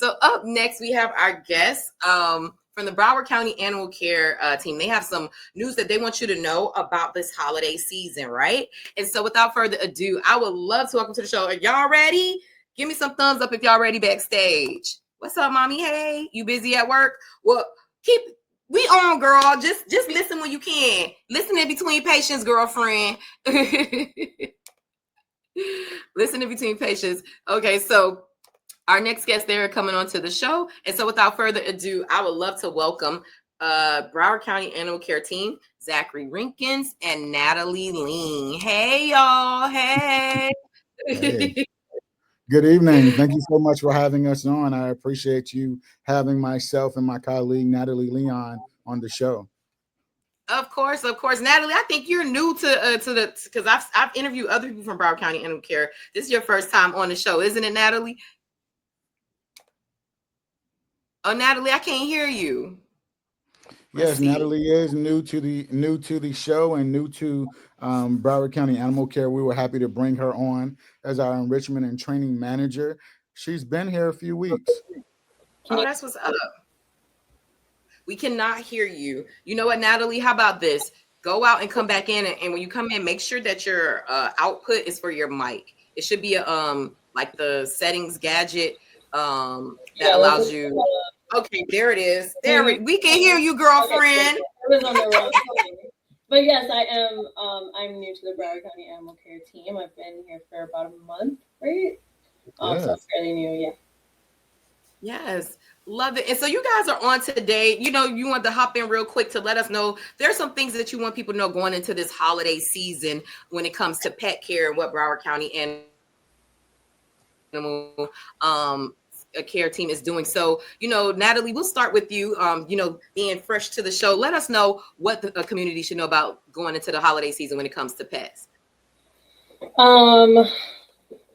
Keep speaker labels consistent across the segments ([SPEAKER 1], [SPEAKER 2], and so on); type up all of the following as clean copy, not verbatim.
[SPEAKER 1] So up next, we have our guest from the Broward County Animal Care team. They have some news that they want you to know about this holiday season, right? And so without further ado, I would love to welcome to the show. Are y'all ready? Give me some thumbs up if y'all ready backstage. What's up, mommy? Hey, you busy at work? Well, we on, girl. Just listen when you can. Listen in between patients, girlfriend. Listen in between patients. Okay, so our next guest, they're coming on to the show. And so without further ado, I would love to welcome Broward County Animal Care team, Zachary Rinkins and Natalie Ling. Hey, y'all. Hey.
[SPEAKER 2] Hey. Good evening. Thank you so much for having us on. I appreciate you having myself and my colleague, Natalie Leon, on the show.
[SPEAKER 1] Of course. Natalie, I think you're new to the, because I've interviewed other people from Broward County Animal Care. This is your first time on the show, isn't it, Natalie? Oh, Natalie, I can't hear you.
[SPEAKER 2] Yes, Natalie is new to the show and new to Broward County Animal Care. We were happy to bring her on as our Enrichment and Training Manager. She's been here a few weeks.
[SPEAKER 1] Oh, that's what's up. We cannot hear you. You know what, Natalie? How about this? Go out and come back in, and when you come in, make sure that your output is for your mic. It should be like the settings gadget that allows you. Okay, there it is. We can hear you, girlfriend.
[SPEAKER 3] Okay, I was on the wrong thing. But yes, I am. I'm new to the Broward County Animal Care team. I've been here for about a month, right? So fairly new, yeah.
[SPEAKER 1] Yes, love it. And so you guys are on today. You know, you want to hop in real quick to let us know there's some things that you want people to know going into this holiday season when it comes to pet care and what Broward County Animal Care team is doing. So, you know, Natalie, we'll start with you. You know, being fresh to the show, let us know what the community should know about going into the holiday season when it comes to pets.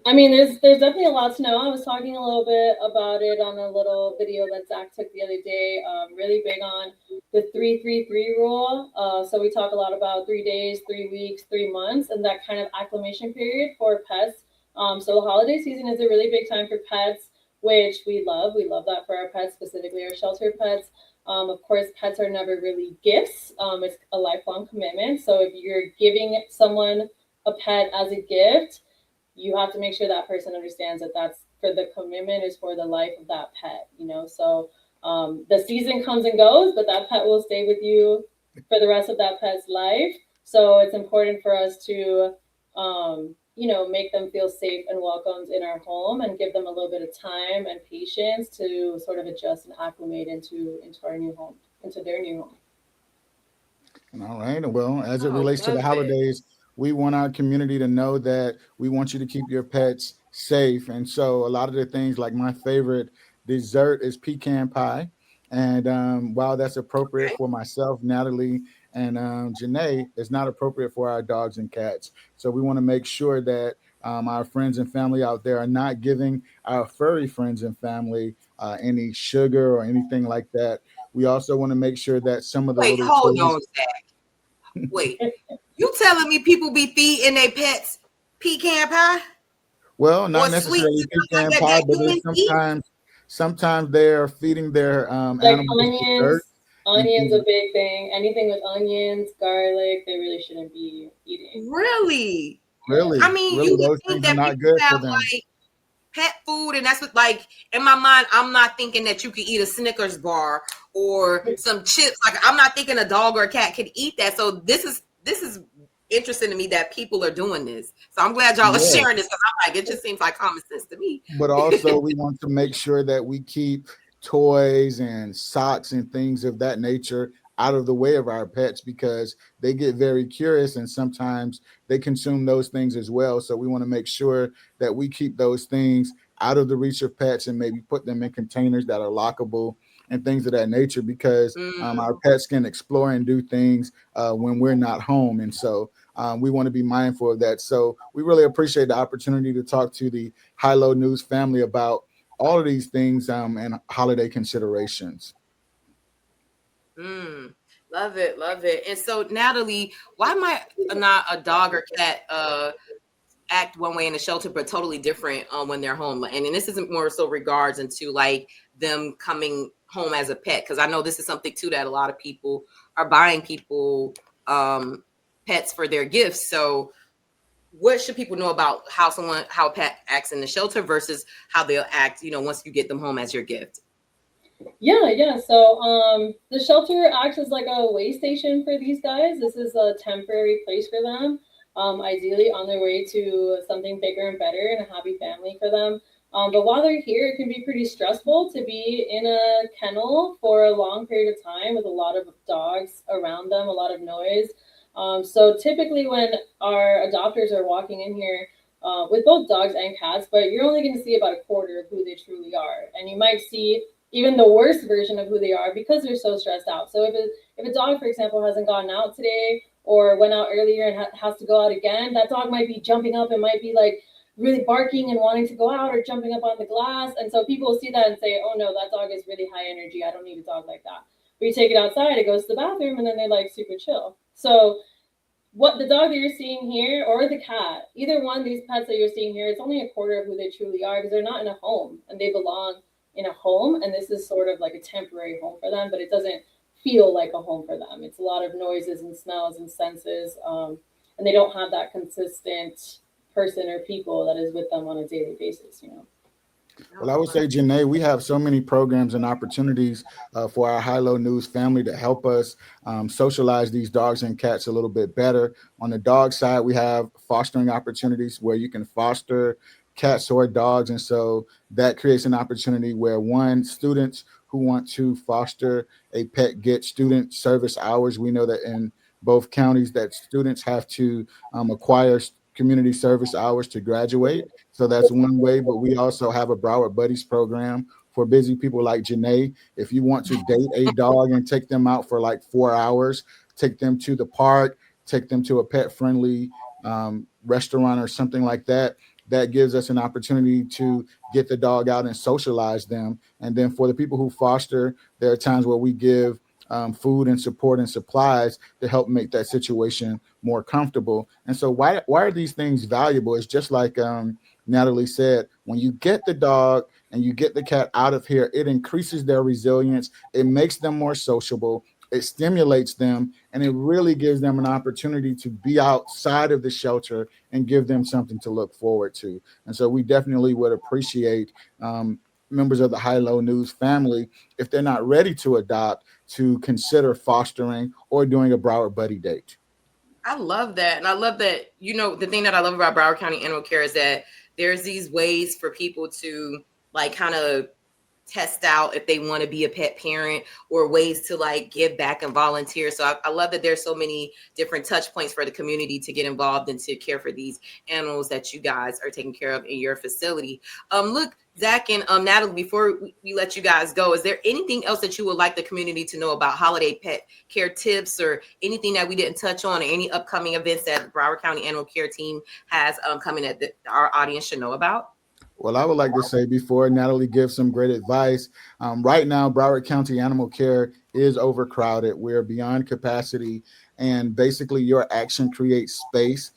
[SPEAKER 3] I mean, there's definitely a lot to know. I was talking a little bit about it on a little video that Zach took the other day. Really big on the 3-3-3 rule. So we talk a lot about 3 days, 3 weeks, 3 months, and that kind of acclimation period for pets. So the holiday season is a really big time for pets, which we love. We love that for our pets, specifically our shelter pets. Of course, pets are never really gifts. It's a lifelong commitment. So if you're giving someone a pet as a gift, you have to make sure that person understands that that's for the commitment is for the life of that pet, you know? So the season comes and goes, but that pet will stay with you for the rest of that pet's life. So it's important for us to, you know, make them feel safe and welcomed in our home and give them a little bit of time and patience to sort of adjust and acclimate into our new home, into their new home.
[SPEAKER 2] All right. Well, as it relates to the holidays, we want our community to know that we want you to keep your pets safe. And so a lot of the things, like my favorite dessert is pecan pie. And while that's appropriate for myself, Natalie, and Janey, it's not appropriate for our dogs and cats. So we want to make sure that our friends and family out there are not giving our furry friends and family any sugar or anything like that. We also want to make sure that some of the little
[SPEAKER 1] hold on, Zach. Wait. You telling me people be feeding their pets pecan pie?
[SPEAKER 2] Well, not necessarily pecan pie, but sometimes they're feeding their
[SPEAKER 3] like onions. Onions a big thing. Anything with onions, garlic, they really shouldn't be eating.
[SPEAKER 1] Really?
[SPEAKER 2] I
[SPEAKER 1] mean, you would think that people have like pet food, and that's what, like, in my mind, I'm not thinking that you could eat a Snickers bar or some chips. Like, I'm not thinking a dog or a cat could eat that. So this is interesting to me that people are doing this. So I'm glad y'all are sharing this, because I'm like, it just seems like common sense to me.
[SPEAKER 2] But also we want to make sure that we keep toys and socks and things of that nature out of the way of our pets, because they get very curious and sometimes they consume those things as well. So we want to make sure that we keep those things out of the reach of pets and maybe put them in containers that are lockable and things of that nature, because our pets can explore and do things when we're not home. And so we want to be mindful of that. So we really appreciate the opportunity to talk to the High Low News family about all of these things and holiday considerations.
[SPEAKER 1] Love it. And so, Natalie, why might not a dog or cat act one way in the shelter, but totally different when they're home. And this isn't more so regards into like them coming home as a pet, because I know this is something too that a lot of people are buying people pets for their gifts. So what should people know about how a pet acts in the shelter versus how they'll act, once you get them home as your gift?
[SPEAKER 3] Yeah. So the shelter acts as like a way station for these guys. This is a temporary place for them, ideally on their way to something bigger and better and a happy family for them. But while they're here, it can be pretty stressful to be in a kennel for a long period of time with a lot of dogs around them, a lot of noise. So typically when our adopters are walking in here, with both dogs and cats, but you're only going to see about a quarter of who they truly are. And you might see even the worst version of who they are because they're so stressed out. So if a dog, for example, hasn't gotten out today or went out earlier and has to go out again, that dog might be jumping up and might be like really barking and wanting to go out or jumping up on the glass. And so people will see that and say, oh no, that dog is really high energy. I don't need a dog like that. But you take it outside, it goes to the bathroom, and then they're like super chill. So what the dog that you're seeing here or the cat, either one of these pets that you're seeing here, it's only a quarter of who they truly are because they're not in a home and they belong in a home. And this is sort of like a temporary home for them, but it doesn't feel like a home for them. It's a lot of noises and smells and senses. And they don't have that consistent person or people that is with them on a daily basis,
[SPEAKER 2] Well, I would say, Janey, we have so many programs and opportunities for our High-Low News family to help us socialize these dogs and cats a little bit better. On the dog side, we have fostering opportunities where you can foster cats or dogs. And so that creates an opportunity where students who want to foster a pet get student service hours. We know that in both counties that students have to acquire community service hours to graduate. So that's one way, but we also have a Broward Buddies program for busy people like Janey. If you want to date a dog and take them out for like 4 hours, take them to the park, take them to a pet-friendly restaurant or something like that, that gives us an opportunity to get the dog out and socialize them. And then for the people who foster, there are times where we give food and support and supplies to help make that situation more comfortable. And so why are these things valuable? It's just like Natalie said, when you get the dog and you get the cat out of here, it increases their resilience. It makes them more sociable. It stimulates them, and it really gives them an opportunity to be outside of the shelter and give them something to look forward to. And so we definitely would appreciate members of the High-Low News family, if they're not ready to adopt, to consider fostering or doing a Broward Buddy date.
[SPEAKER 1] I love that. And I love that, the thing that I love about Broward County Animal Care is that there's these ways for people to like kind of test out if they want to be a pet parent or ways to like give back and volunteer. So I love that there's so many different touch points for the community to get involved and to care for these animals that you guys are taking care of in your facility. Look, Zach and Natalie, before we let you guys go, is there anything else that you would like the community to know about holiday pet care tips or anything that we didn't touch on or any upcoming events that the Broward County Animal Care team has coming that our audience should know about?
[SPEAKER 2] Well, I would like to say before Natalie gives some great advice, right now, Broward County Animal Care is overcrowded. We're beyond capacity, and basically your action creates space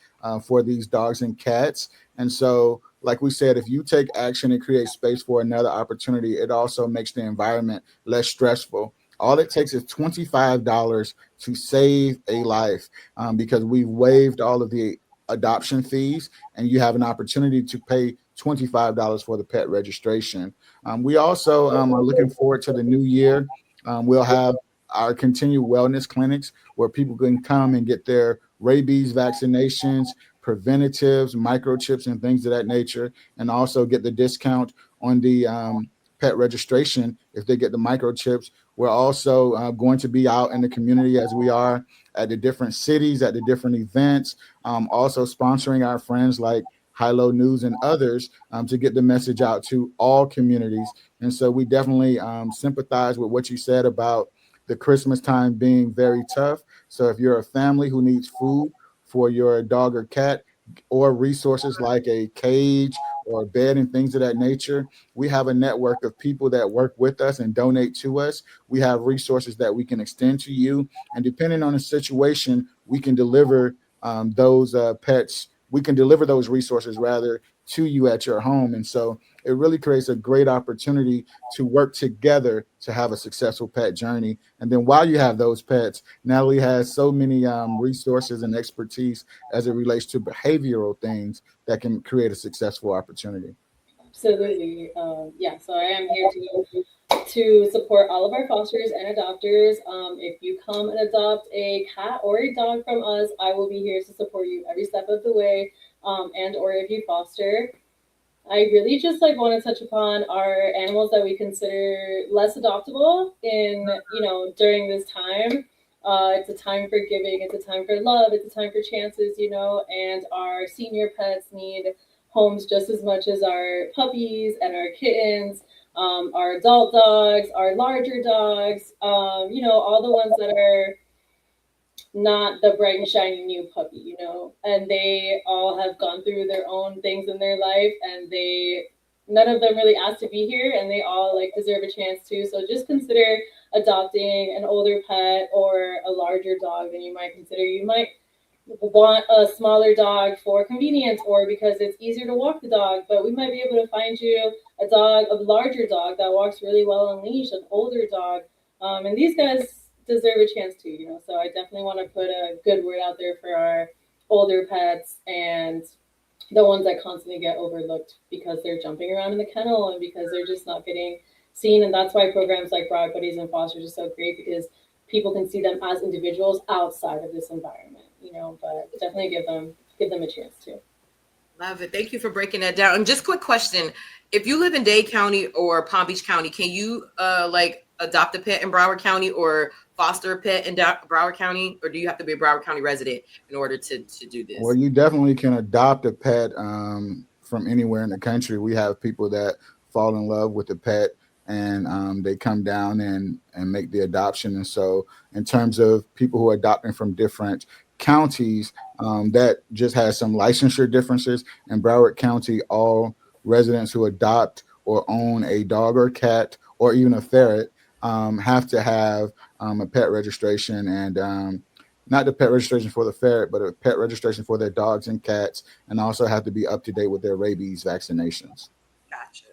[SPEAKER 2] for these dogs and cats. And so, like we said, if you take action and create space for another opportunity, it also makes the environment less stressful. All it takes is $25 to save a life because we've waived all of the adoption fees, and you have an opportunity to pay $25 for the pet registration. We also are looking forward to the new year. We'll have our continued wellness clinics where people can come and get their rabies vaccinations, preventatives, microchips, and things of that nature, and also get the discount on the pet registration if they get the microchips. We're also going to be out in the community as we are at the different cities, at the different events, also sponsoring our friends like High-Low News and others to get the message out to all communities. And so we definitely sympathize with what you said about the Christmas time being very tough. So if you're a family who needs food for your dog or cat or resources like a cage or a bed and things of that nature, we have a network of people that work with us and donate to us. We have resources that we can extend to you. And depending on the situation, we can deliver those pets we can deliver those resources rather to you at your home. And so it really creates a great opportunity to work together to have a successful pet journey. And then while you have those pets, Natalie has so many resources and expertise as it relates to behavioral things that can create a successful opportunity.
[SPEAKER 3] Absolutely. Yeah, so I am here to support all of our fosters and adopters. If you come and adopt a cat or a dog from us, I will be here to support you every step of the way. And or if you foster, I really just like want to touch upon our animals that we consider less adoptable in, during this time. It's a time for giving, it's a time for love, it's a time for chances, and our senior pets need homes just as much as our puppies and our kittens, our adult dogs, our larger dogs, all the ones that are not the bright and shiny new puppy, and they all have gone through their own things in their life, and none of them really asked to be here, and they all like deserve a chance too. So just consider adopting an older pet or a larger dog than you might consider. You might want a smaller dog for convenience or because it's easier to walk the dog, but we might be able to find you a larger dog that walks really well on leash, an older dog, and these guys deserve a chance too, so I definitely want to put a good word out there for our older pets and the ones that constantly get overlooked because they're jumping around in the kennel and because they're just not getting seen. And that's why programs like Broward Buddies and Fosters are so great, because people can see them as individuals outside of this environment, but definitely give them a chance too.
[SPEAKER 1] Love it. Thank you for breaking that down. And just quick question. If you live in Dade County or Palm Beach County, can you adopt a pet in Broward County or foster a pet in Broward County? Or do you have to be a Broward County resident in order to do this?
[SPEAKER 2] Well, you definitely can adopt a pet from anywhere in the country. We have people that fall in love with the pet and they come down and make the adoption. And so in terms of people who are adopting from different counties, that just has some licensure differences. In Broward County, all residents who adopt or own a dog or cat or even a ferret have to have a pet registration, and not the pet registration for the ferret, but a pet registration for their dogs and cats, and also have to be up to date with their rabies vaccinations.
[SPEAKER 1] Gotcha.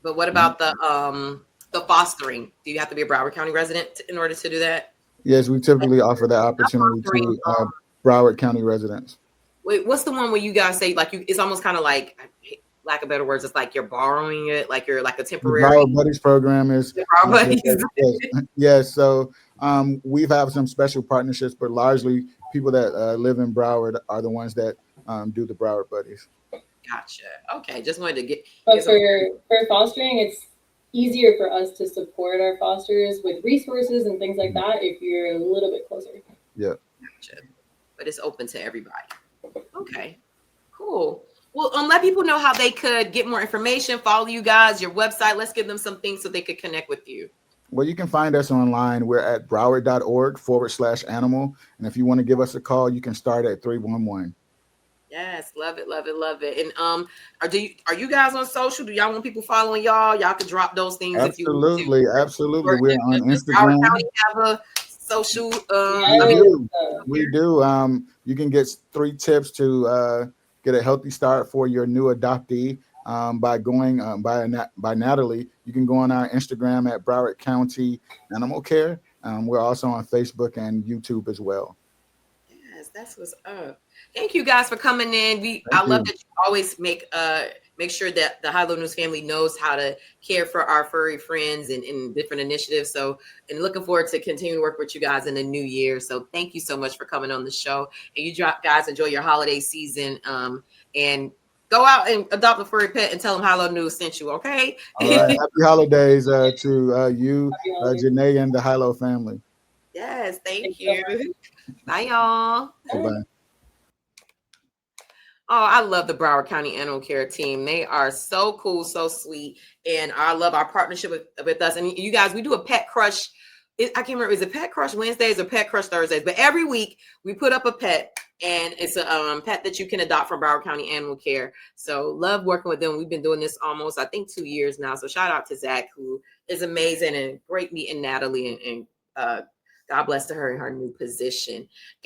[SPEAKER 1] But what about the fostering? Do you have to be a Broward County resident in order to do that?
[SPEAKER 2] Yes, we typically offer that opportunity to Broward County residents.
[SPEAKER 1] Wait, what's the one where you guys say it's almost kind of like, lack of better words, it's like you're borrowing it, like you're like a temporary.
[SPEAKER 2] The Broward Buddies program is. Yes. So we've had some special partnerships, but largely people that live in Broward are the ones that do the Broward Buddies.
[SPEAKER 1] Gotcha. Okay, just wanted to get.
[SPEAKER 3] But for fostering, it's easier for us to support our fosters with resources and things like that if you're a little bit closer.
[SPEAKER 2] Yeah.
[SPEAKER 1] Gotcha. But it's open to everybody. Okay, cool. Well, let people know how they could get more information, follow you guys, your website. Let's give them some things so they could connect with you.
[SPEAKER 2] Well, you can find us online. We're at broward.org/animal. And if you want to give us a call, you can start at 311.
[SPEAKER 1] Yes, love it, love it, love it. And are you guys on social? Do y'all want people following y'all? Y'all could drop those things
[SPEAKER 2] absolutely,
[SPEAKER 1] if you
[SPEAKER 2] absolutely. We're on Instagram.
[SPEAKER 1] Broward County have a social.
[SPEAKER 2] We do. You can get 3 tips to get a healthy start for your new adoptee by going by Natalie. You can go on our Instagram at Broward County Animal Care. We're also on Facebook and YouTube as well.
[SPEAKER 1] Yes, that's what's up. Thank you guys for coming in. I love that you always make sure that the High Low News family knows how to care for our furry friends and different initiatives. So, and looking forward to continuing to work with you guys in the new year. So thank you so much for coming on the show. And you guys enjoy your holiday season and go out and adopt a furry pet and tell them High Low News sent you, okay?
[SPEAKER 2] All right. Happy holidays to you, Janey, and the High Low family.
[SPEAKER 1] Yes, thank you. Bye, y'all.
[SPEAKER 2] Bye-bye.
[SPEAKER 1] Oh, I love the Broward County Animal Care team. They are so cool, so sweet. And I love our partnership with us. And you guys, we do a Pet Crush. I can't remember, is it Pet Crush Wednesdays or Pet Crush Thursdays? But every week we put up a pet, and it's a pet that you can adopt from Broward County Animal Care. So love working with them. We've been doing this almost, I think, 2 years now. So shout out to Zach, who is amazing, and great meeting Natalie, and God bless to her in her new position.